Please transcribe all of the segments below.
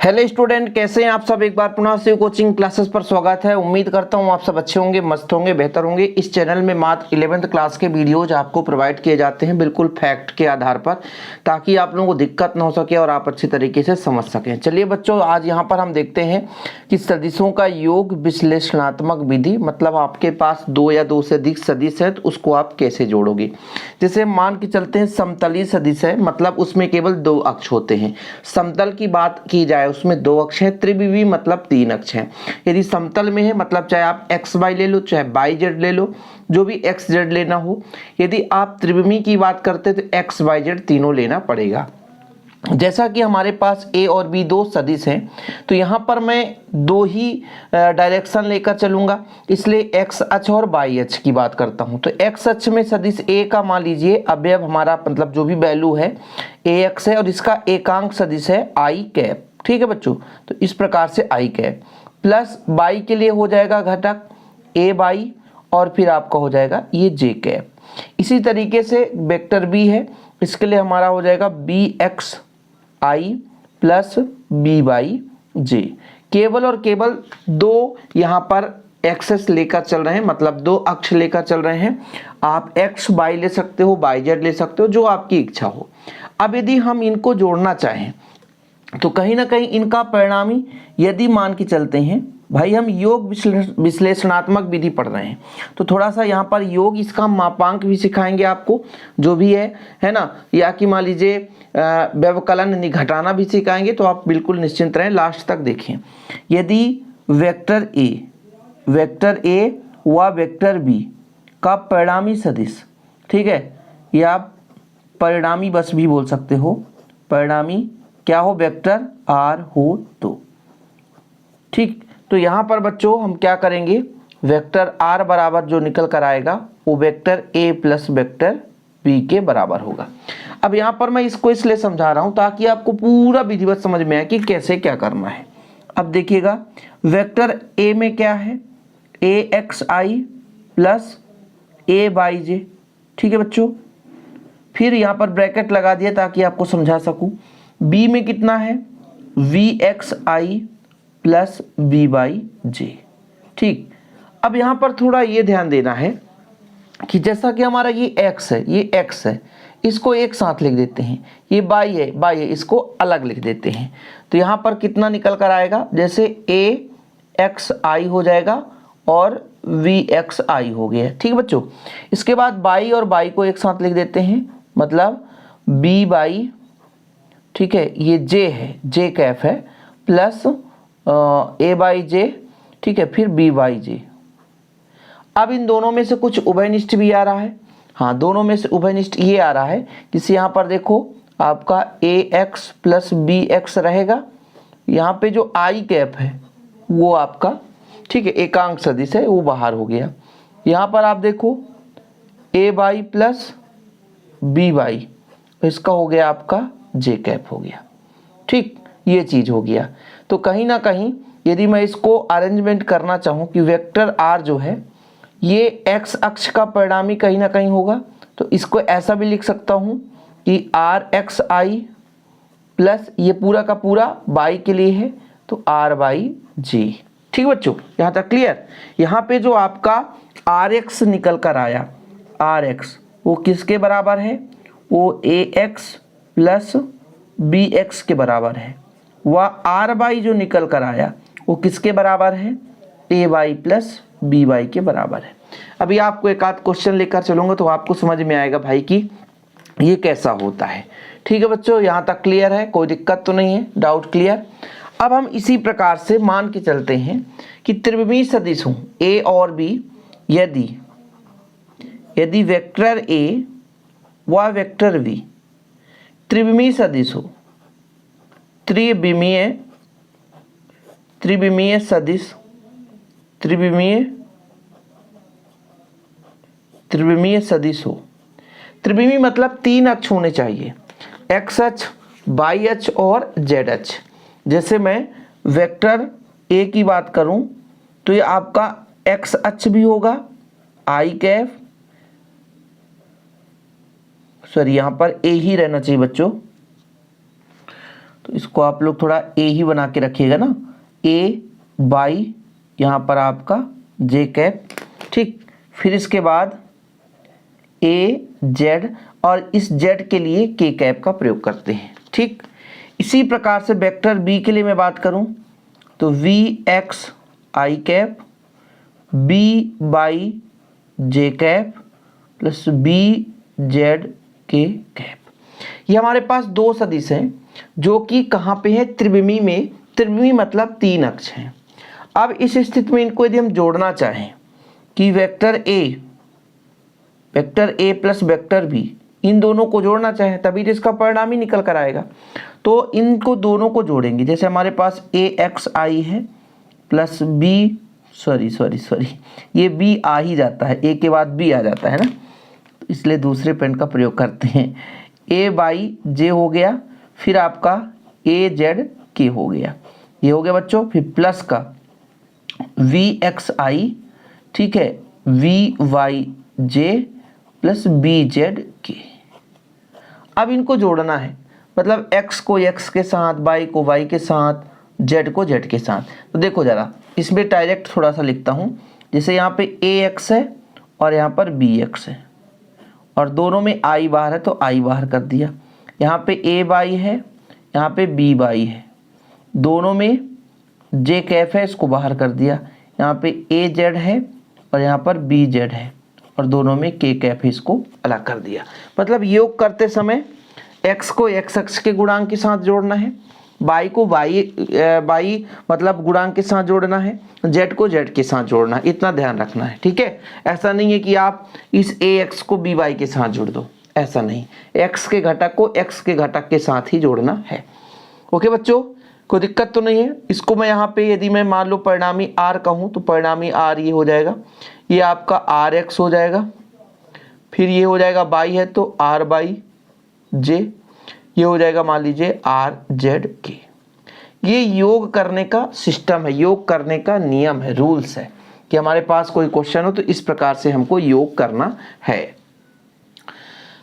Hello student, कैसे हैं आप सब। एक बार पुनः शिव कोचिंग क्लासेस पर स्वागत है। उम्मीद करता हूं आप सब अच्छे होंगे, मस्त होंगे, बेहतर होंगे। इस चैनल में मात्र 11th क्लास के वीडियोज आपको प्रोवाइड किए जाते हैं बिल्कुल फैक्ट के आधार पर, ताकि आप लोगों को दिक्कत ना हो सके और आप अच्छी तरीके से समझ सकें। चलिए बच्चों, आज यहाँ पर हम देखते हैं कि सदिशों का योग विश्लेषणात्मक विधि, मतलब आपके पास दो या दो से अधिक सदिश है तो उसको आप कैसे जोड़ोगे। जैसे मान के चलते हैं समतली सदिश है, मतलब उसमें केवल दो अक्ष होते हैं। समतल की बात की जाए उसमें दो अक्ष है। त्रिविमी मतलब तीन अक्ष है। यदि समतल में है मतलब चाहे आप एक्स वाई ले लो, चाहे वाई जेड ले लो, जो भी एक्स जेड लेना हो। यदि आप त्रिविमी की बात करते तो एक्स वाई जेड तीनों लेना पड़ेगा। जैसा कि हमारे पास ए और बी दो सदिश हैं, तो यहाँ पर मैं दो ही डायरेक्शन लेकर चलूँगा, इसलिए एक्स अक्ष और वाई अक्ष की बात करता हूँ। तो एक्स अक्ष में सदिश ए का मान लीजिए अवयव हमारा, मतलब जो भी वैल्यू है ए एक्स है, और इसका एकांक सदिश है आई कैप। ठीक है बच्चों, तो इस प्रकार से आई कैप प्लस वाई के लिए हो जाएगा घटक ए वाई, और फिर आपका हो जाएगा ये जे कैप। इसी तरीके से वेक्टर बी है, इसके लिए हमारा हो जाएगा B x i plus b y जे। केवल और केवल दो यहाँ पर एक्सेस लेकर चल रहे हैं, मतलब दो अक्ष लेकर चल रहे हैं। आप एक्स वाई ले सकते हो, वाई जेड ले सकते हो, जो आपकी इच्छा हो। अब यदि हम इनको जोड़ना चाहें तो कहीं ना कहीं इनका परिणामी, यदि मान के चलते हैं भाई हम योग विश्लेषणात्मक विधि पढ़ रहे हैं, तो थोड़ा सा यहाँ पर योग, इसका मापांक भी सिखाएंगे आपको, जो भी है ना। या कि मान लीजिए व्यवकलन घटाना भी सिखाएंगे, तो आप बिल्कुल निश्चिंत रहें, लास्ट तक देखें। यदि वेक्टर ए व वेक्टर बी का परिणामी सदिश, ठीक है, या परिणामी बस भी बोल सकते हो, परिणामी क्या हो, वेक्टर आर हो तो ठीक। तो यहाँ पर बच्चों हम क्या करेंगे, वेक्टर आर बराबर जो निकल कर आएगा वो वेक्टर ए प्लस वेक्टर बी के बराबर होगा। अब यहाँ पर मैं इसको इसलिए समझा रहा हूँ ताकि आपको पूरा विधिवत समझ में आए कि कैसे क्या करना है। अब देखिएगा, वेक्टर ए में क्या है, ए x i plus A Y j. ठीक है बच्चों, फिर यहाँ पर ब्रैकेट लगा दिया ताकि आपको समझा सकूँ। बी में कितना है, v x i plus b y j. ठीक, अब यहाँ पर थोड़ा ये ध्यान देना है कि जैसा कि हमारा ये x है, ये x है, इसको एक साथ लिख देते हैं। ये y है, इसको अलग लिख देते हैं। तो यहाँ पर कितना निकल कर आएगा, जैसे ए एक्स आई हो जाएगा और वी एक्स आई हो गया। ठीक बच्चों, इसके बाद y और y को एक साथ लिख देते हैं, मतलब बी वाई, ठीक है, ये j है, j कैफ है, प्लस ए बाई जे, ठीक है, फिर बी बाई जे। अब इन दोनों में से कुछ उभयनिष्ठ भी आ रहा है। हाँ, दोनों में से उभयनिष्ठ ये आ रहा है, जिससे यहाँ पर देखो आपका ए एक्स प्लस बी एक्स रहेगा। यहाँ पे जो आई कैप है वो आपका, ठीक है, एकांक सदिश है, वो बाहर हो गया। यहाँ पर आप देखो ए बाई प्लस बी बाई, इसका हो गया आपका जे कैप हो गया। ठीक, ये चीज हो गया। तो कहीं ना कहीं यदि मैं इसको अरेंजमेंट करना चाहूँ कि वेक्टर आर जो है ये एक्स अक्ष का परिणामी कहीं ना कहीं होगा, तो इसको ऐसा भी लिख सकता हूँ कि आर एक्स आई प्लस ये पूरा का पूरा वाई के लिए है, तो आर वाई जी। ठीक बच्चों, यहाँ तक क्लियर। यहाँ पे जो आपका आर एक्स निकल कर आया, आर एक्स वो किसके बराबर है, वो ए एक्स प्लस बी एक्स के बराबर है। वह आर वाई जो निकल कर आया वो किसके बराबर है, ए वाई प्लस बी वाई के बराबर है। अभी आपको एक आध क्वेश्चन लेकर चलूंगा तो आपको समझ में आएगा भाई कि ये कैसा होता है। ठीक है बच्चों, यहाँ तक क्लियर है, कोई दिक्कत तो नहीं है, डाउट क्लियर। अब हम इसी प्रकार से मान के चलते हैं कि त्रिविमी सदिश हूँ ए और बी, यदि वेक्टर ए व वेक्टर बी त्रिविमी सदिश हो, त्रिविमीय सदिश, त्रिविमीय सदिश हो। त्रिविमी मतलब तीन अक्ष होने चाहिए, एक्स अक्ष, वाई अक्ष और जेड अक्ष। जैसे मैं वेक्टर ए की बात करूं तो ये आपका एक्स अक्ष भी होगा, आई कैफ, सॉरी यहाँ पर ए ही रहना चाहिए बच्चों, तो इसको आप लोग थोड़ा ए ही बना के रखिएगा ना, ए बाई यहाँ पर आपका जे कैप, ठीक। फिर इसके बाद ए जेड, और इस जेड के लिए के कैप का प्रयोग करते हैं, ठीक। इसी प्रकार से वेक्टर बी के लिए मैं बात करूं तो V x I cap B by J cap plus B Z K cap. ये हमारे पास दो सदिश हैं जो कि कहाँ पे है, त्रिविमी में। त्रिविमी मतलब 3 अक्ष हैं। अब इस स्थिति में इनको यदि हम जोड़ना चाहें कि वेक्टर ए प्लस वेक्टर बी, इन दोनों को जोड़ना चाहें, तभी तो इसका परिणाम ही निकल कर आएगा। तो इनको दोनों को जोड़ेंगे। जैसे हमारे पास ए एक्स आई है प्लस बी, सॉरी ये बी आ ही जाता है, ए के बाद बी आ जाता है ना, तो इसलिए दूसरे पेन का प्रयोग करते हैं। ए बाई जे हो गया, फिर आपका ए जेड के हो गया, ये हो गया बच्चों। फिर प्लस का वी एक्स आई, ठीक है, V Y J plus B Z K. अब इनको जोड़ना है, मतलब x को x के साथ, y को y के साथ, z को z के साथ। तो देखो ज़रा, इसमें डायरेक्ट थोड़ा सा लिखता हूँ। जैसे यहाँ पे ax है और यहाँ पर bx है, और दोनों में i बाहर है तो i बाहर कर दिया। यहाँ पे a बाई है, यहाँ पे b बाई है, दोनों में j कैफ है, इसको बाहर कर दिया। यहाँ पे a z है और यहाँ पर b z है, और दोनों में k कैफ है, इसको अलग कर दिया। मतलब योग करते समय x को x अक्ष के गुणांक के साथ जोड़ना है, y को y मतलब गुणांक के साथ जोड़ना है, z को z के साथ जोड़ना है, इतना ध्यान रखना है, ठीक है। ऐसा नहीं है कि आप इस ax को by के साथ जोड़ दो, ऐसा नहीं। x के घटक को x के घटक के साथ ही जोड़ना है। ओके बच्चों, कोई दिक्कत तो नहीं है। इसको मैं यहाँ पे यदि मैं मान लो परिणामी r कहूँ तो परिणामी r ये हो जाएगा, ये आपका rx हो जाएगा। फिर ये हो जाएगा y है तो r बाई जे, ये हो जाएगा मान लीजिए आर जेड के। ये योग करने का सिस्टम है, योग करने का नियम है, रूल्स है कि हमारे पास कोई क्वेश्चन हो तो इस प्रकार से हमको योग करना है।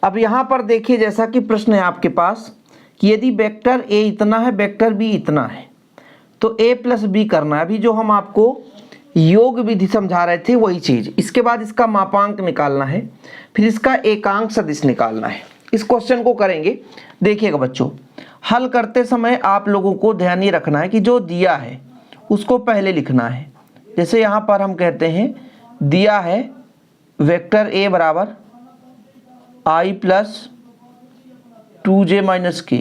अब यहाँ पर देखिए, जैसा कि प्रश्न है आपके पास कि यदि वेक्टर ए इतना है, वेक्टर बी इतना है, तो ए प्लस बी करना है। अभी जो हम आपको योग विधि समझा रहे थे वही चीज। इसके बाद इसका मापांक निकालना है, फिर इसका एकांक सदिश निकालना है। इस क्वेश्चन को करेंगे। देखिएगा बच्चों, हल करते समय आप लोगों को ध्यान ये रखना है कि जो दिया है उसको पहले लिखना है। जैसे यहाँ पर हम कहते हैं दिया है वेक्टर ए बराबर आई प्लस 2j माइनस के,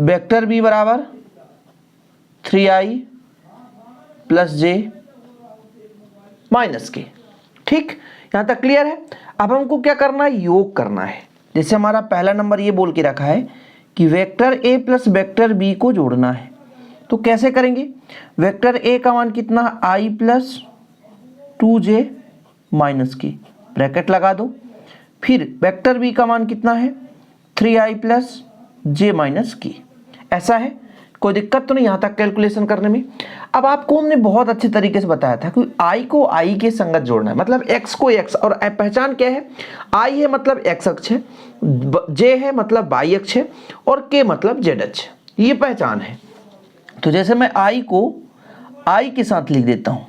वेक्टर बी बराबर 3i प्लस जे माइनस के। ठीक, यहाँ तक क्लियर है। अब हमको क्या करना है, योग करना है। जैसे हमारा पहला नंबर ये बोल के रखा है कि वेक्टर ए प्लस वेक्टर बी को जोड़ना है, तो कैसे करेंगे। वेक्टर ए का मान कितना है, आई प्लस 2j माइनस की, ब्रैकेट लगा दो। फिर वेक्टर बी का मान कितना है, 3i प्लस जे माइनस की। ऐसा है, कोई दिक्कत तो नहीं यहाँ तक कैलकुलेशन करने में। अब आपको हमने बहुत अच्छे तरीके से बताया था कि i को i के संगत जोड़ना है, मतलब x को x, और पहचान क्या है, i है मतलब x अक्ष है, j है मतलब y अक्ष है, और k मतलब z अक्ष है, ये पहचान है। तो जैसे मैं i को i के साथ लिख देता हूँ,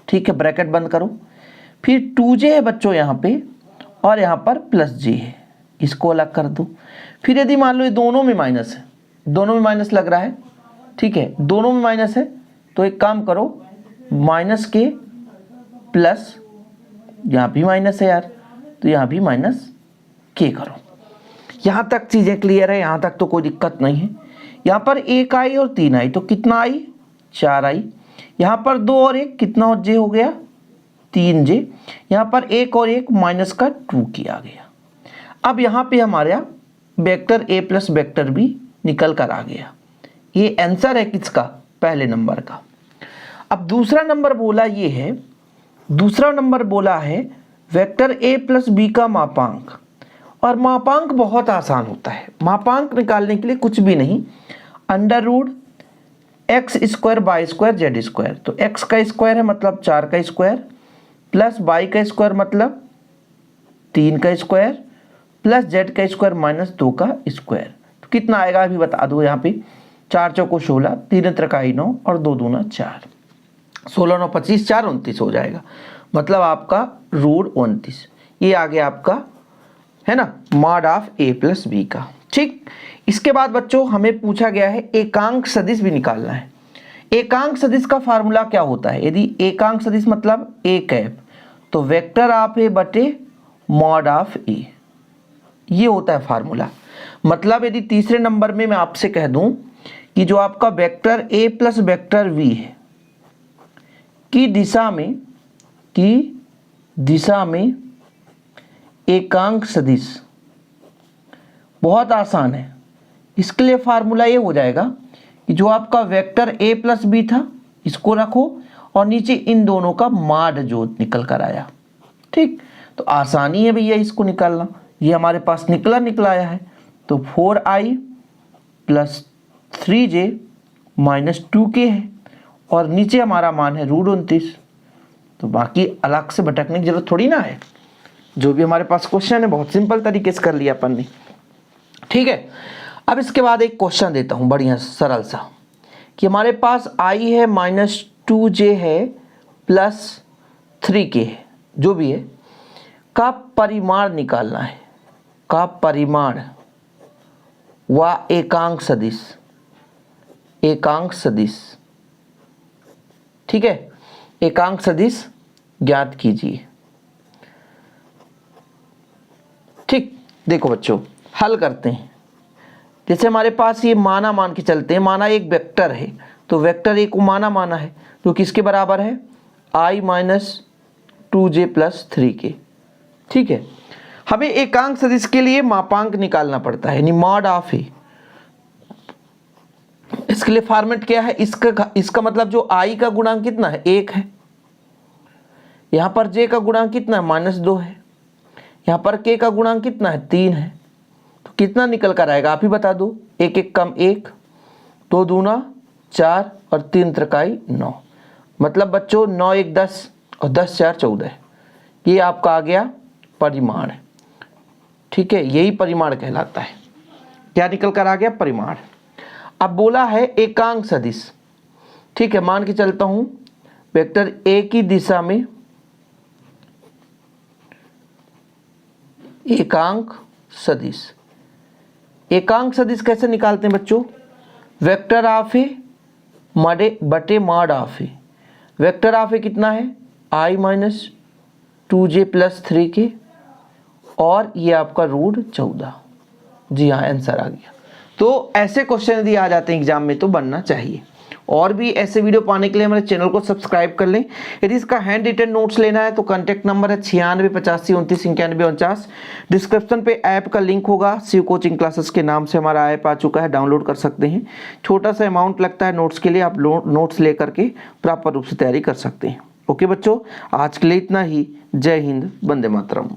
ठीक है, ब्रैकेट बंद करो। फिर 2j है बच्चों यहाँ पे, और यहाँ पर प्लस j है, इसको अलग कर दो। फिर यदि मान लो ये दोनों में माइनस है, दोनों में माइनस लग रहा है, ठीक है, दोनों में माइनस है, तो एक काम करो, माइनस के प्लस, यहाँ भी माइनस है यार, तो यहाँ भी माइनस के करो। यहाँ तक चीज़ें क्लियर है, यहाँ तक तो कोई दिक्कत नहीं है। यहाँ पर 1i और 3i, तो कितना i, 4i। यहाँ पर 2 और 1 कितना j हो गया, 3j। यहाँ पर 1 और 1 माइनस का 2 किया गया। अब यहाँ पे हमारा vector a plus vector b निकल कर आ गया। ये आंसर है किसका, पहले नंबर का। अब दूसरा नंबर बोला ये है, दूसरा नंबर बोला है वेक्टर a प्लस बी का मापांक। और मापांक बहुत आसान होता है, मापांक निकालने के लिए कुछ भी नहीं, under root X square by square Z square. तो x का स्क्वायर है मतलब 4 का स्क्वायर, प्लस y का स्क्वायर मतलब 3 का स्क्वायर, प्लस z का स्क्वायर माइनस 2 का स्क्वायर। तो कितना आएगा अभी बता दो यहाँ पे। 4 चौको 16, 3 त्रिकाई 9 और 2 दूना 4, 16 9 25, 4 29 हो जाएगा। मतलब आपका रूट 29 ये आ गया आपका, है ना, mod of a plus B का। ठीक, इसके बाद बच्चों हमें पूछा गया है एकांक सदिश भी निकालना है। एकांक सदिश का फार्मूला क्या होता है? यदि एकांक सदिश मतलब a कैप, तो वेक्टर ऑफ a बटे मॉड ऑफ a, ये होता है फार्मूला। मतलब यदि तीसरे नंबर में मैं आपसे कह दूं कि जो आपका vector a plus vector v है की दिशा में एकांक सदिश, बहुत आसान है। इसके लिए फार्मूला ये हो जाएगा कि जो आपका वेक्टर a प्लस बी था इसको रखो और नीचे इन दोनों का माड जो निकल कर आया। ठीक, तो आसानी है भैया इसको निकालना। ये हमारे पास निकला आया है, तो 4i plus 3j minus 2k है और नीचे हमारा मान है रूट 29। तो बाकी अलग से भटकने की जरूरत थोड़ी ना है, जो भी हमारे पास क्वेश्चन है बहुत सिंपल तरीके से कर लिया अपन ने। ठीक है, अब इसके बाद एक क्वेश्चन देता हूँ बढ़िया सरल सा, कि हमारे पास i है माइनस 2j है प्लस 3k है, जो भी है, का परिमाण निकालना है, का परिमाण व एकांक सदिश। ठीक है, एकांक सदिश ज्ञात कीजिए। ठीक, देखो बच्चों हल करते हैं। जैसे हमारे पास ये माना मान के चलते हैं, माना एक वेक्टर है, तो वेक्टर एक को माना है, तो किसके बराबर है? i minus 2j plus 3k। ठीक है, हमें एकांक सदिश के लिए मापांक निकालना पड़ता है, यानी मॉड ऑफ ए। इसके लिए फॉर्मेट क्या है? इसका मतलब जो i का गुणांक कितना है? 1 है। यहां पर j का गुणांक कितना है? -2 है। यहां पर k का गुणांक कितना है? 3 है। तो कितना निकल कर आएगा आप ही बता दो। 1 1 कम 1, 2 दूना 4 और 3 त्रिकाई 9। मतलब बच्चों 9 1 10 और 10 4 14। ये आपका आ गया परिमाण। ठीक है, यही परिमाण कहलाता है। क्या निकल कर आ गया? परिमाण। अब बोला है एकांक सदिश। ठीक है, मान के चलता हूं वेक्टर a की दिशा में एकांक सदिश। एकांक सदिश कैसे निकालते हैं बच्चों? वेक्टर ऑफ ए बटे mod of a. Vector of a कितना है? i minus 2j plus 3k और ये आपका रूट 14। जी हाँ, आंसर आ गया। तो ऐसे क्वेश्चन यदि आ जाते हैं एग्जाम में तो बनना चाहिए। और भी ऐसे वीडियो पाने के लिए हमारे चैनल को सब्सक्राइब कर लें। यदि इसका हैंड रिटन नोट्स लेना है तो कॉन्टैक्ट नंबर है 96 85 29 91 49। डिस्क्रिप्शन पे ऐप का लिंक होगा। शिव कोचिंग क्लासेस के नाम से हमारा ऐप आ चुका है, डाउनलोड कर सकते हैं। छोटा सा अमाउंट लगता है नोट्स के लिए, आप नोट्स ले करके प्रॉपर रूप से तैयारी कर सकते हैं। ओके बच्चों, आज के लिए इतना ही। जय हिंद, वंदे मातरम।